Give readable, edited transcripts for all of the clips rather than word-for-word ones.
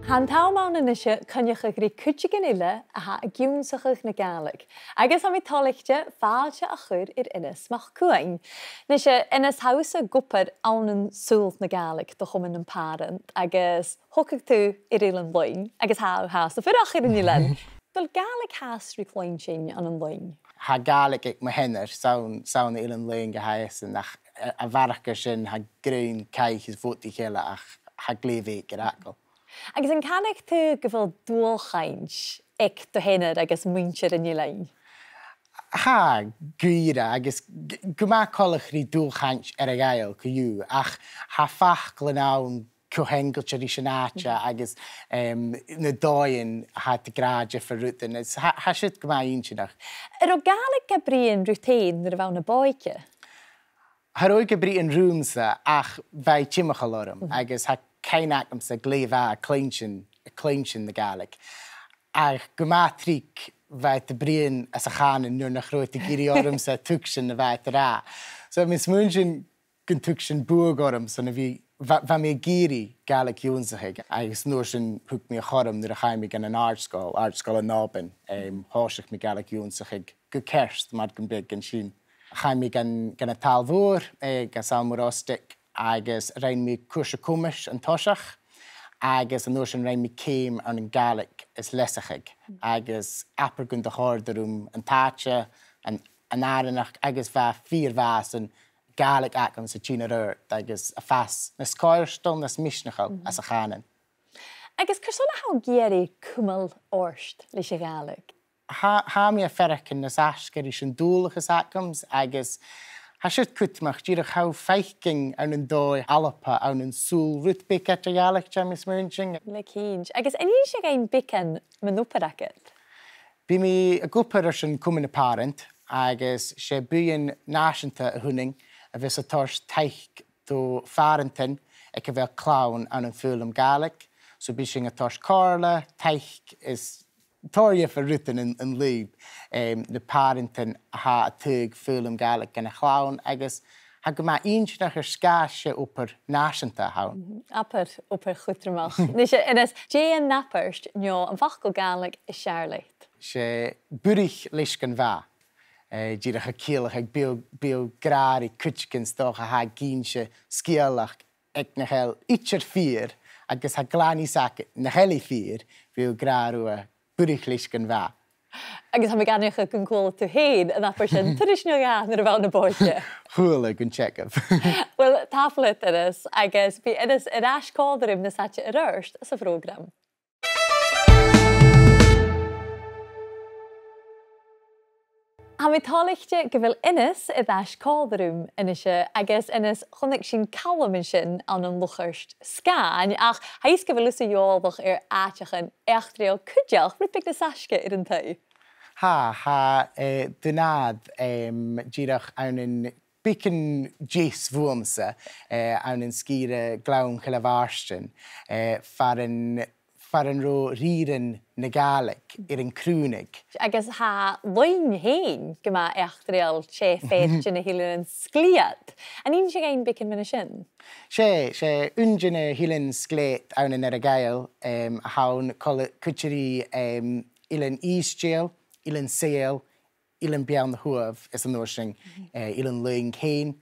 Han taw mawn yn eisiau cynnych y gri tuigsinn a againn na Gaelic. Agus am ei tolictio fáilte a chur i'r a-nis MacCuinn. Nes a haws y gwpad awn yn sŵl na Gaelic doch yn parent agus hwcag tu i'r Eilean Luing agus haws y ffyrach i'r Eilean. Fel Gaelic has rhywun sy'n an yn Luing? Ha Gaelic ag mahenner sawn Eilean Luing gehaes yn ach a farach sy'n ha gryn caich is fwt i chela ach ha glefig gyda agol. Agus yn canig tu gyfel dòchains ag do henner agus mwyntir yn Eilean? Ha, gwira, agus gwma colach ri dòchains a gael cwyw, ach ha fach glynawn cwhengl sy'n rhys yn acha, agus na dòin ha dy gradja ffyrrwydyn, ha sydd gwma un sy'n ach. Yr o Gaelic gabri'n rwytein yr fawn y Aoigh? Ha roi gabri'n rwmsa, ach fai chimach alorym, agus ha cainach am sa glefa cleinsyn na Gaelic. Ach gwma tric fai dy brin as a chanan nuair nach roi dy giri orym sa tuigsinn na fai dy ra. So mis mwynsin gyn tuigsinn bwag orym, so na fi fa mi giri Gaelic ionnsachaidh, agus nuair sy'n hwg mi a chorym nuair a chai mi gan an ardsgol yn Nobin, hosach mi Gaelic ionnsachaidh gykerst mad gyn big gan sy'n. Chai mi gan a tal fwr, gas almwr ostig, agus rein mi cwrs y cwmys yn tosach, agus yn oes yn rein mi ceim an yn Gaelic is lesachaidh, agus apar gwn dy chord yn tacha, an aranach, agus fa fyr fas yn Gaelic ac yn sy'n yr agus a fas na scoirstol nas misnachol as a chanan. Agus cyrson a haw geri cwml orst leis y Gaelic? Ha mi a ferach yn nas asgar is yn dŵlach as acums, agus ha sydd cwtmach dyrach haw faighinn awn yn doi alapa awn yn sŵl rwyd bic at y Gaelic jam is mwynching. Le cynch. Agus yn eisiau gain bican mynwpad acet? Bi mi a gwpad ar sy'n cwmyn y parent, agus se bwyn nasianta y hwning, a fes a tors taich do farentin ac a fel clawn awn yn ffwl am Gaelic. So bi sy'n a tors corla, taich is Torja for rutten yn lwb, na parentin ha a tug ffwl am Gaelic gan a chlawn, agus ha gyma un sy'n ach sgasio upper nasianta hawn. Apar upper chwtramach. Nes ynnes, Jane Napperst, nio, yn fachgol Gaelic y Charlotte. Se bwrich leis gan fa. Dyrach a cealach ag bio grari cwtchgyn stoch a ha gyn se sgialach ag na hel itcher fyr, agus ha glani sac na heli fyr, bio graru a bwrich leis gan fa. Agus ha mi gannych ag yn gweld tu hyn yn apar sy'n tyrys nio gan ar y fawn y Aoigh. Hwyl ag yn check-up. Wel, taflet ynnes, agus bi ynnes yr as coddrym na satch yr yrst as y program. Ha mi tolictio gyfel ynnes y ddash coddrym yn eisiau, agus ynnes chwnig sy'n calwm yn sy'n awn yn lwchyrst sgan, ach hais gyfel ys y iolbach atach yn eachdrio cwdialch, rwy'n big na sasga i'r yn tau? Ha, dynad dyrach awn yn bicyn jes fwmsa, awn yn sgyr glawn chylafarstyn, farin ro riren na Gaelic i'r crwnig. Agus ha loin hyn gyma eachdriol che feit yn y Eilean yn sgliad. An un sy'n gain bicyn mynd y sy'n? Se ungyn y Eilean sglet awn yn yr gael, hawn cwtiri Eilean Eastjail, Eilean Seil, Eilean Biawn Hwaf, is yn orsing Eilean Luing hyn.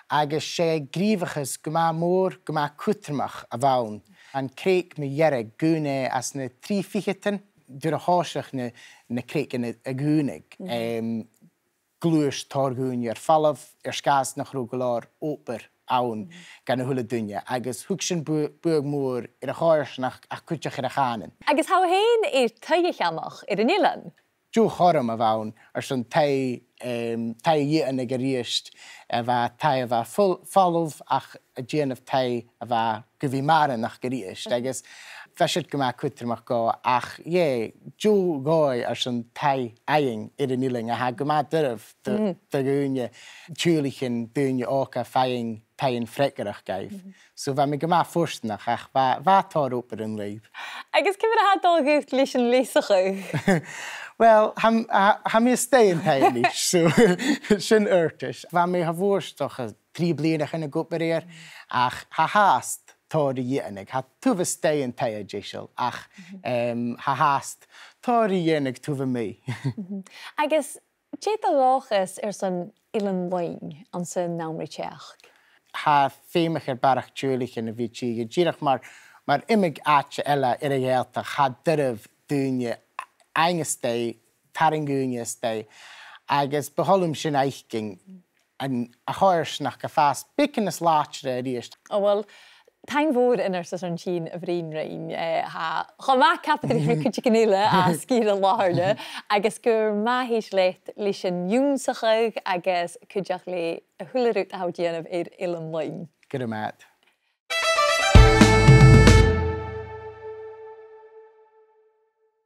Agus se grifachas gyma môr, gyma cwtramach a fawn. An creig mi yereg gwne as na tri ficheten, dyr a hosach na creig yn y gwnig. Glwys torgwn i'r falaf, sgas na chrwgolor oper awn gan y hwle dynia. Agus hwg sy'n bwg môr i'r hors nach a cwtach i'r chanan. Agus haw hyn i'r teaghlach i'r Eilean? Jw chorym a fawn, ar sy'n tai yn y gyrieist, a fa tai a fa falwf ach a gyn of tai a fa gyfi maren ach gyrieist. Agus fesyd gyma cwtramach go, ach jw goi ar sy'n tai aing i'r Eilean, a ha gyma dyrf dy gwynia tŵlich yn dynia oca faighinn tai yn ffregarach gaif. So fa mi gyma ffwrstnach ach fa tor oper yn leib. Agus cyfer a hadol gwrt leis yn leisach yw? Wel, ha mi ystay yn tai nis, so sy'n yrtis. Fa mi ha fwrst o'ch 3 blinach yn y gwper ach ha hast tóir dhéananig, ha tuamh stéan tae díisiil, ach ha háast tóir dhéananig tuamh mí. Agus, dé a láchas san Eilean Luing an san námrí teach? Ha féimech barach dúlaich in a bhí tíige, díreach mar imig áte eile ar a ghéaltach, ha duibh dúine aingasté, taringúine sté, agus beholm sin aichging a háirs nach go fás bicin is látre a ríist. Wel, ta'n fawr yn ers yn Chyn y frin rhain. Cho ma capad yn ffrwyd cwtio gynile a sgir y larna, agus gyr ma heis let lys yn ionnsachaidh agus cwtioch le y hwyl rwyd a hawdianaf i'r Eilean Luing. Gyda mat.